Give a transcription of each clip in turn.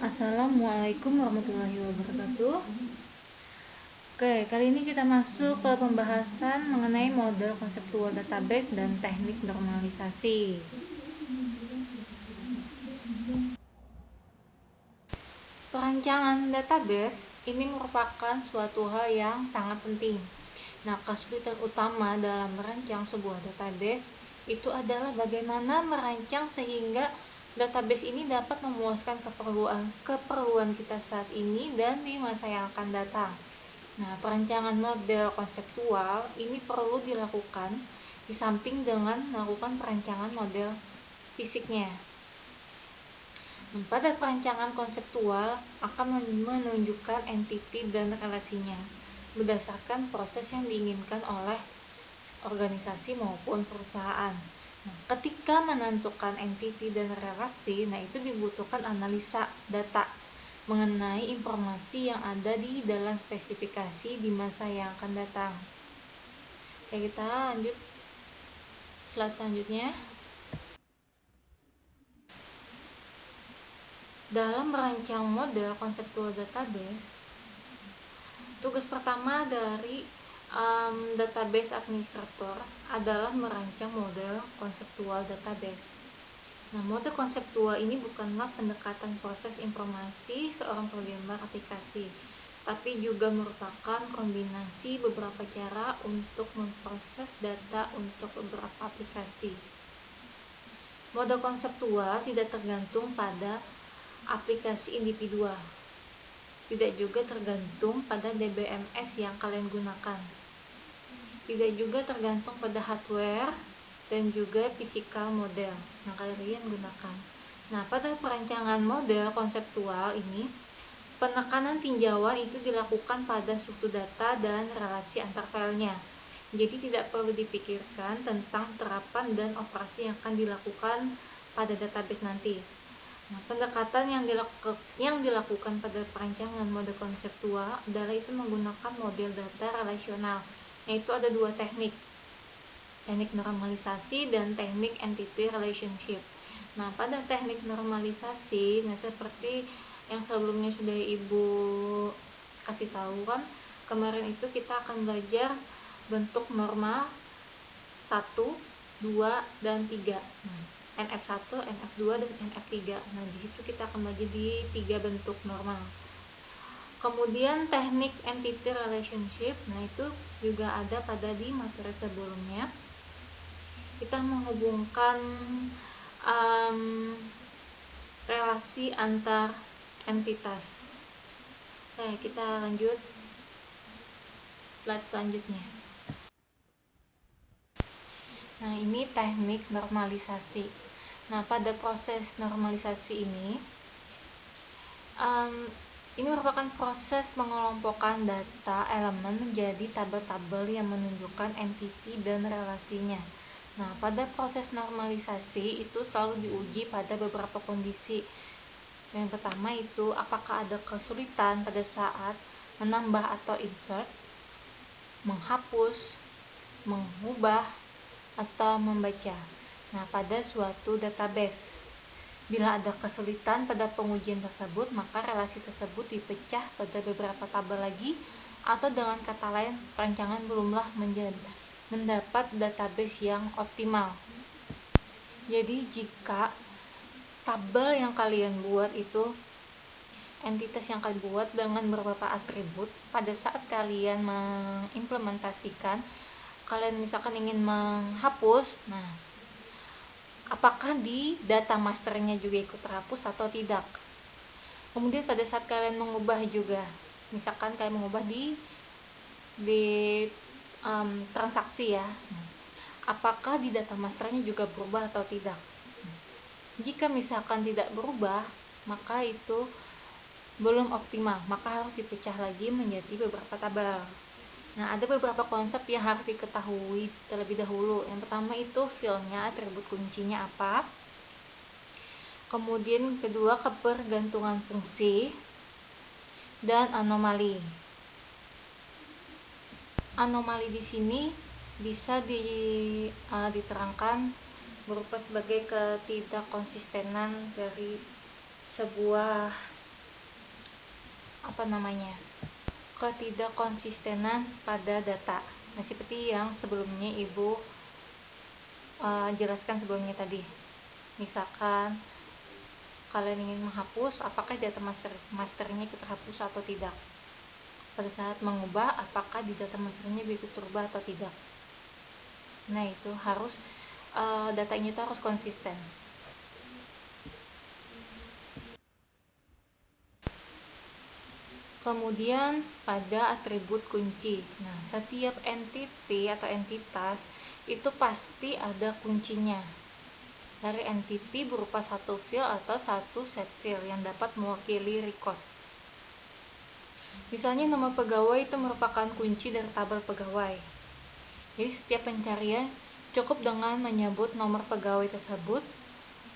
Assalamualaikum warahmatullahi wabarakatuh. Oke, kali ini kita masuk ke pembahasan mengenai model konseptual database dan teknik normalisasi. Perancangan database ini merupakan suatu hal yang sangat penting. Nah, kesulitan utama dalam merancang sebuah database itu adalah bagaimana merancang sehingga database ini dapat memuaskan keperluan kita saat ini dan di masa yang akan datang. Nah, perancangan model konseptual ini perlu dilakukan di samping dengan melakukan perancangan model fisiknya. Pada perancangan konseptual akan menunjukkan entiti dan relasinya berdasarkan proses yang diinginkan oleh organisasi maupun perusahaan. Nah, ketika menentukan entiti dan relasi, itu dibutuhkan analisa data mengenai informasi yang ada di dalam spesifikasi di masa yang akan datang. Oke, kita lanjut slide selanjutnya. Dalam merancang model konseptual database, tugas pertama dari database administrator adalah merancang model konseptual database. Nah, model konseptual ini bukanlah pendekatan proses informasi seorang programmer aplikasi, tapi juga merupakan kombinasi beberapa cara untuk memproses data untuk beberapa aplikasi. Model konseptual tidak tergantung pada aplikasi individual, tidak juga tergantung pada DBMS yang kalian gunakan, tidak juga tergantung pada hardware dan juga physical model yang kalian gunakan. Nah, pada perancangan model konseptual ini, penekanan tinjauan itu dilakukan pada struktur data dan relasi antar filenya. Jadi tidak perlu dipikirkan tentang terapan dan operasi yang akan dilakukan pada database nanti. Nah, pendekatan yang dilakukan pada perancangan model konseptual adalah itu menggunakan model data relasional, yaitu ada dua teknik normalisasi dan teknik entity relationship. Nah, pada teknik normalisasi, seperti yang sebelumnya sudah Ibu kasih tahu kan, kemarin itu kita akan belajar bentuk normal 1, 2, dan 3. NF1, NF2, dan NF3. Nah, di situ kita akan bagi di 3 bentuk normal. Kemudian teknik entity relationship, itu juga ada pada di materi sebelumnya. Kita menghubungkan relasi antar entitas. Oke, kita lanjut slide selanjutnya. Nah, ini teknik normalisasi. Nah, pada proses normalisasi ini merupakan proses mengelompokkan data elemen menjadi tabel-tabel yang menunjukkan entiti dan relasinya. Nah, pada proses normalisasi itu selalu diuji pada beberapa kondisi. Yang pertama itu apakah ada kesulitan pada saat menambah atau insert, menghapus, mengubah, atau membaca. Nah, pada suatu database, bila ada kesulitan pada pengujian tersebut, maka relasi tersebut dipecah pada beberapa tabel lagi, atau dengan kata lain, perancangan belumlah mendapat database yang optimal. Jadi, jika tabel yang kalian buat itu entitas yang kalian buat dengan beberapa atribut, pada saat kalian mengimplementasikan, kalian misalkan ingin menghapus, apakah di data masternya juga ikut terhapus atau tidak. Kemudian pada saat kalian mengubah juga, misalkan kalian mengubah di transaksi ya, apakah di data masternya juga berubah atau tidak. Jika misalkan tidak berubah, maka itu belum optimal, maka harus dipecah lagi menjadi beberapa tabel. Nah, ada beberapa konsep yang harus diketahui terlebih dahulu. Yang pertama itu filenya, atribut kuncinya apa. Kemudian kedua, ketergantungan fungsi dan anomali. Anomali di sini bisa diterangkan berupa sebagai ketidakkonsistenan dari sebuah ketidakkonsistenan pada data. Nah, seperti yang sebelumnya Ibu jelaskan sebelumnya tadi. Misalkan kalian ingin menghapus, apakah data masternya ikut terhapus atau tidak. Pada saat mengubah, apakah di data masternya bisa terubah atau tidak. Nah, itu harus datanya itu harus konsisten. Kemudian pada atribut kunci. Nah, setiap entity atau entitas itu pasti ada kuncinya. Dari entity berupa satu field atau satu set field yang dapat mewakili record. Misalnya nama pegawai itu merupakan kunci dari tabel pegawai. Jadi setiap pencarian cukup dengan menyebut nomor pegawai tersebut,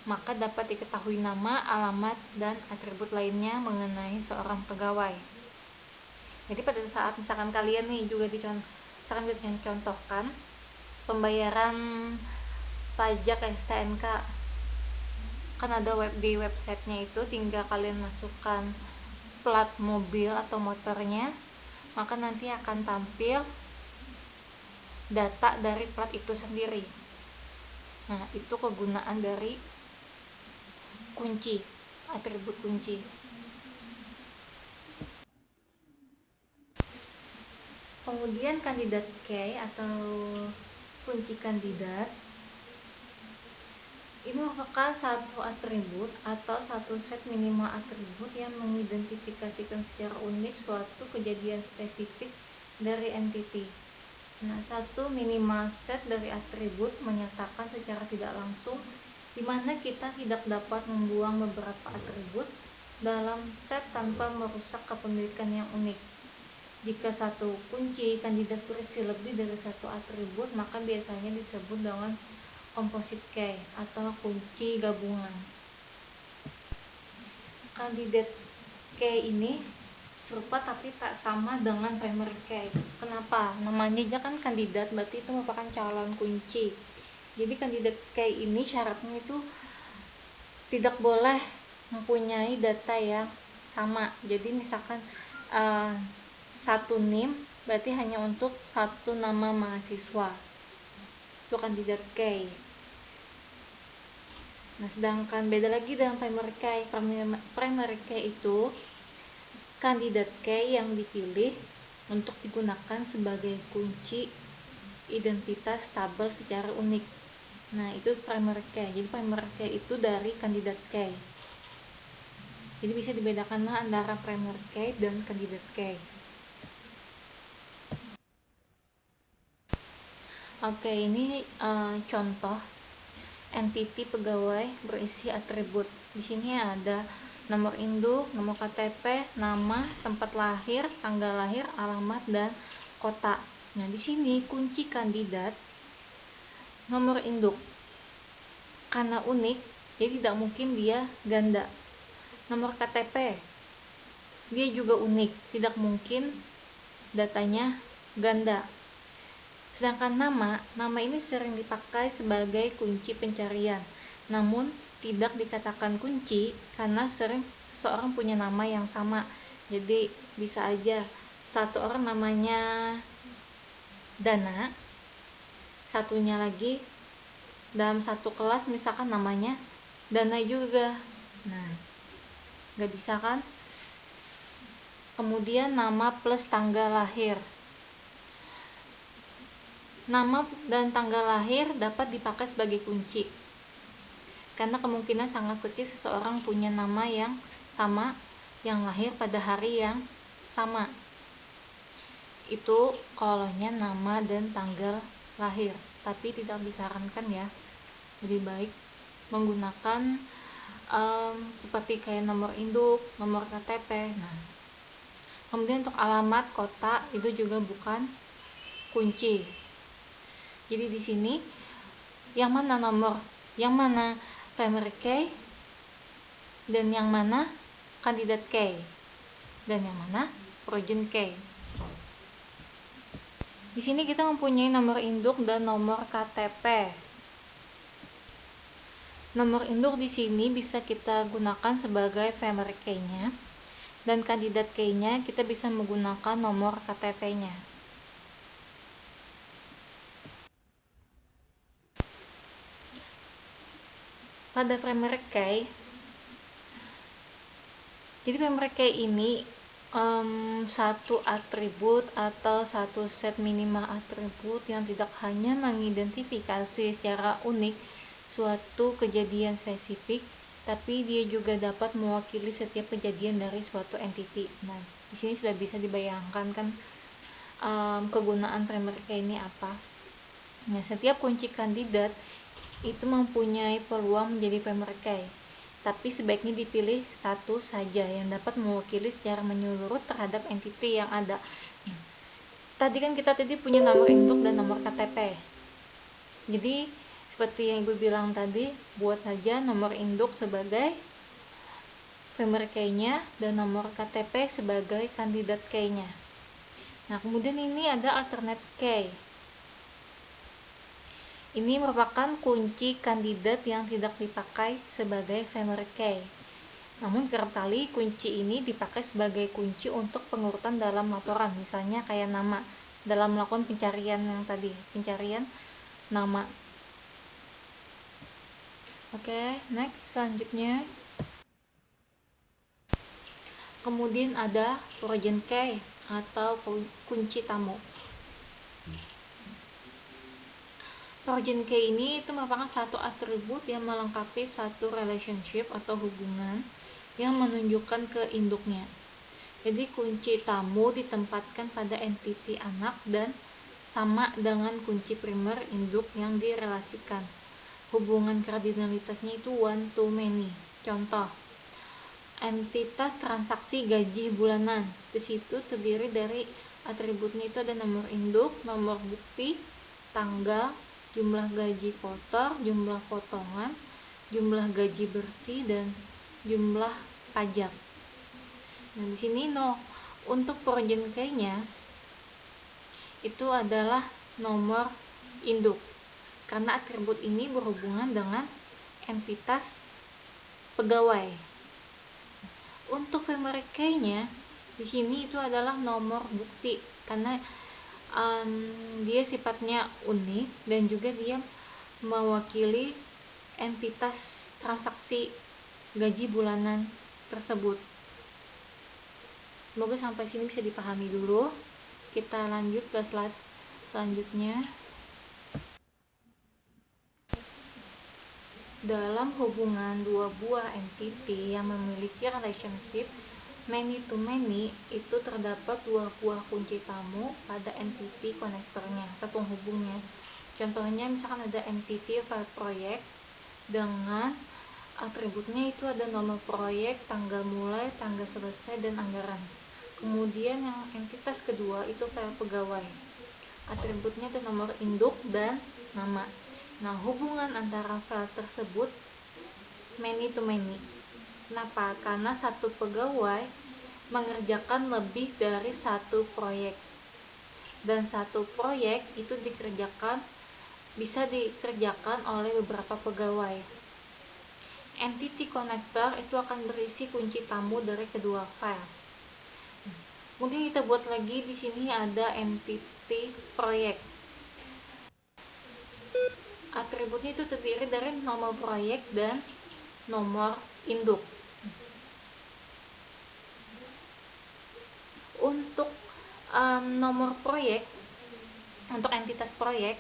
maka dapat diketahui nama, alamat, dan atribut lainnya mengenai seorang pegawai. Jadi pada saat misalkan kalian nih juga dicontohkan pembayaran pajak STNK, kan ada di websitenya itu, tinggal kalian masukkan plat mobil atau motornya, maka nanti akan tampil data dari plat itu sendiri. Nah, itu kegunaan dari kunci, atribut kunci. Kemudian kandidat key atau kunci kandidat ini merupakan satu atribut atau satu set minimal atribut yang mengidentifikasikan secara unik suatu kejadian spesifik dari entity. Nah, satu minimal set dari atribut menyatakan secara tidak langsung di mana kita tidak dapat membuang beberapa atribut dalam set tanpa merusak kepemilikan yang unik. Jika satu kunci kandidat berisi lebih dari satu atribut, maka biasanya disebut dengan composite key atau kunci gabungan. Kandidat key ini serupa tapi tak sama dengan primary key. Kenapa? Namanya aja kan kandidat, berarti itu merupakan calon kunci. Jadi kandidat key ini syaratnya itu tidak boleh mempunyai data yang sama. Jadi misalkan satu NIM berarti hanya untuk satu nama mahasiswa, itu kandidat key. Nah, sedangkan beda lagi dengan primary key. Primary key itu kandidat key yang dipilih untuk digunakan sebagai kunci identitas tabel secara unik. Nah, itu primary key. Jadi primary key itu dari kandidat key. Jadi bisa dibedakan antara primary key dan kandidat key. Oke, ini contoh entity pegawai berisi atribut. Di sini ada nomor induk, nomor KTP, nama, tempat lahir, tanggal lahir, alamat, dan kota. Nah, di sini kunci kandidat nomor induk karena unik, jadi tidak mungkin dia ganda. Nomor KTP dia juga unik, tidak mungkin datanya ganda. Sedangkan nama ini sering dipakai sebagai kunci pencarian, namun tidak dikatakan kunci karena sering seorang punya nama yang sama. Jadi bisa aja satu orang namanya Dana, satunya lagi dalam satu kelas misalkan namanya Dana juga. Nah, nggak bisa kan? Kemudian nama plus tanggal lahir. Nama dan tanggal lahir dapat dipakai sebagai kunci karena kemungkinan sangat kecil seseorang punya nama yang sama yang lahir pada hari yang sama. Itu kalaunya nama dan tanggal lahir, tapi tidak disarankan ya. Lebih baik menggunakan seperti kayak nomor induk, nomor KTP. Nah, kemudian untuk alamat, kota itu juga bukan kunci. Jadi di sini yang mana nomor, yang mana primary key, dan yang mana kandidat key, dan yang mana origin key. Di sini kita mempunyai nomor induk dan nomor KTP. Nomor induk di sini bisa kita gunakan sebagai primary key-nya. Dan kandidat key-nya kita bisa menggunakan nomor KTP-nya. Pada primary key, jadi primary key ini satu atribut atau satu set minimal atribut yang tidak hanya mengidentifikasi secara unik suatu kejadian spesifik, tapi dia juga dapat mewakili setiap kejadian dari suatu entity. Nah, di sini sudah bisa dibayangkan kan kegunaan primary key ini apa. Nah, setiap kunci kandidat itu mempunyai peluang menjadi primary key, tapi sebaiknya dipilih satu saja yang dapat mewakili secara menyeluruh terhadap entity yang ada. Tadi kan kita punya nomor induk dan nomor KTP. Jadi seperti yang Ibu bilang tadi, buat saja nomor induk sebagai primary key-nya dan nomor KTP sebagai kandidat key-nya. Nah, kemudian ini ada alternate key. Ini merupakan kunci kandidat yang tidak dipakai sebagai primary key. Namun kerap kali kunci ini dipakai sebagai kunci untuk pengurutan dalam laporan, misalnya kayak nama dalam melakukan pencarian yang tadi, pencarian nama. Oke, next, selanjutnya. Kemudian ada origin key atau kunci tamu. Origin key ini itu merupakan satu atribut yang melengkapi satu relationship atau hubungan yang menunjukkan ke induknya. Jadi kunci tamu ditempatkan pada entity anak dan sama dengan kunci primer induk yang direlasikan. Hubungan kardinalitasnya itu one to many. Contoh, entitas transaksi gaji bulanan. Di situ terdiri dari atributnya itu ada nomor induk, nomor bukti, tanggal, jumlah gaji kotor, jumlah potongan, jumlah gaji bersih, dan jumlah pajak. Nah, di sini untuk origin key-nya itu adalah nomor induk, karena atribut ini berhubungan dengan entitas pegawai. Untuk primary key-nya di sini itu adalah nomor bukti, karena dia sifatnya unik dan juga dia mewakili entitas transaksi gaji bulanan tersebut. Semoga sampai sini bisa dipahami dulu. Kita lanjut ke slide selanjutnya. Dalam hubungan dua buah entity yang memiliki relationship many to many, itu terdapat dua buah kunci tamu pada entity konektornya atau penghubungnya. Contohnya misalkan ada entity file proyek dengan atributnya itu ada nomor proyek, tanggal mulai, tanggal selesai, dan anggaran. Kemudian yang entitas kedua itu file pegawai, atributnya ada nomor induk dan nama. Nah, hubungan antara file tersebut many to many. Kenapa? Karena satu pegawai mengerjakan lebih dari satu proyek, dan satu proyek itu bisa dikerjakan oleh beberapa pegawai. Entity connector itu akan berisi kunci tamu dari kedua file. Kemudian kita buat lagi di sini ada entity proyek. Atributnya itu terdiri dari nomor proyek dan nomor induk. Untuk nomor proyek, untuk entitas proyek,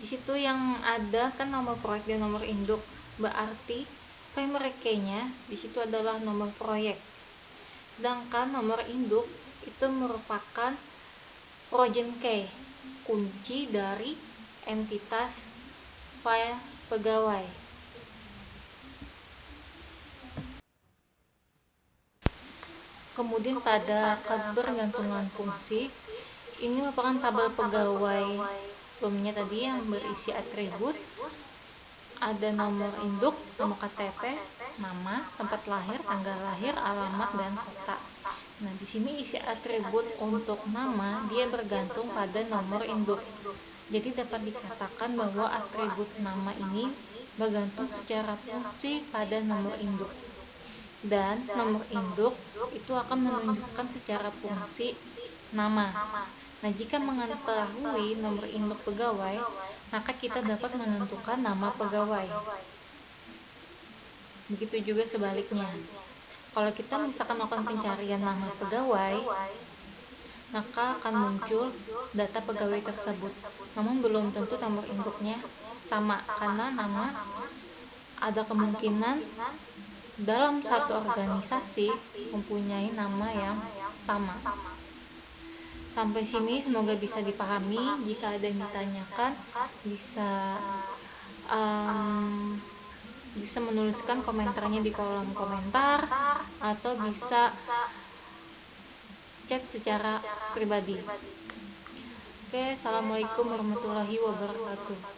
di situ yang ada kan nomor proyek dan nomor induk, berarti primary key-nya di situ adalah nomor proyek. Sedangkan nomor induk itu merupakan origin key, kunci dari entitas file pegawai. Kemudian pada kebergantungan fungsi, ini merupakan tabel pegawai sebelumnya tadi yang berisi atribut, ada nomor induk, nomor KTP, nama, tempat lahir, tanggal lahir, alamat, dan kota. Nah, di sini isi atribut untuk nama dia bergantung pada nomor induk. Jadi dapat dikatakan bahwa atribut nama ini bergantung secara fungsi pada nomor induk. dan nomor induk itu akan menunjukkan secara fungsi nama. Nah, jika mengetahui nomor induk pegawai, maka kita dapat menentukan nama pegawai. Begitu juga sebaliknya. Kalau kita misalkan melakukan pencarian nama pegawai, maka akan muncul data pegawai tersebut. Namun belum tentu nomor induknya sama, karena nama ada kemungkinan dalam satu organisasi mempunyai nama yang sama. Sampai sini semoga bisa dipahami. Jika ada yang ditanyakan, bisa menuliskan komentarnya di kolom komentar, atau bisa chat secara pribadi. Oke, assalamualaikum warahmatullahi wabarakatuh.